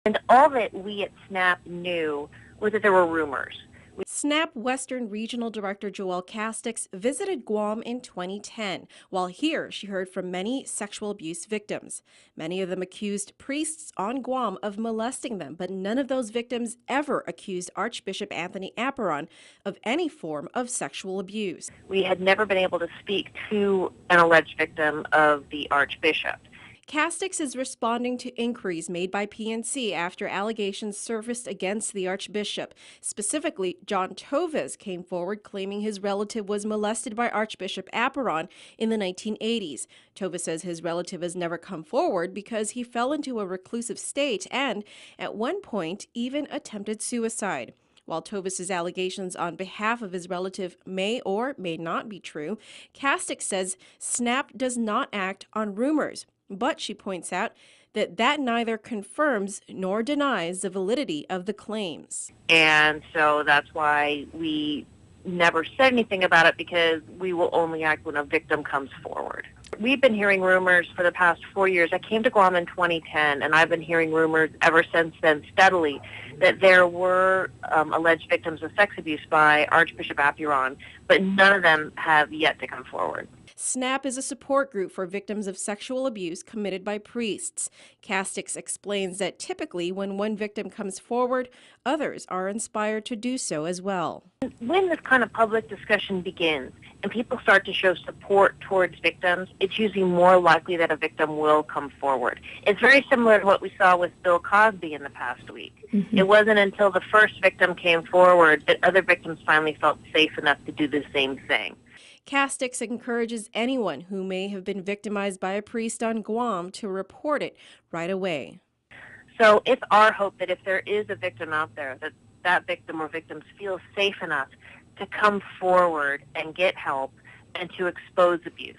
And all that we at SNAP knew was that there were rumors. SNAP Western Regional Director Joelle Castix visited Guam in 2010. While here, she heard from many sexual abuse victims. Many of them accused priests on Guam of molesting them, but none of those victims ever accused Archbishop Anthony Apparon of any form of sexual abuse. We had never been able to speak to an alleged victim of the Archbishop. Castix is responding to inquiries made by PNC after allegations surfaced against the Archbishop. Specifically, John Toves came forward claiming his relative was molested by Archbishop Apparon in the 1980s. Toves says his relative has never come forward because he fell into a reclusive state and, at one point, even attempted suicide. While Toves' allegations on behalf of his relative may or may not be true, Castix says SNAP does not act on rumors. But she points out that neither confirms nor denies the validity of the claims. And so that's why we never said anything about it, because we will only act when a victim comes forward. We've been hearing rumors for the past 4 years. I came to Guam in 2010, and I've been hearing rumors ever since then steadily that there were alleged victims of sex abuse by Archbishop Apparon, but none of them have yet to come forward. SNAP is a support group for victims of sexual abuse committed by priests. Castix explains that typically when one victim comes forward, others are inspired to do so as well. When this kind of public discussion begins and people start to show support towards victims, it's usually more likely that a victim will come forward. It's very similar to what we saw with Bill Cosby in the past week. It wasn't until the first victim came forward that other victims finally felt safe enough to do the same thing. Castix encourages anyone who may have been victimized by a priest on Guam to report it right away. So it's our hope that if there is a victim out there, that that victim or victims feel safe enough to come forward and get help and to expose abuse.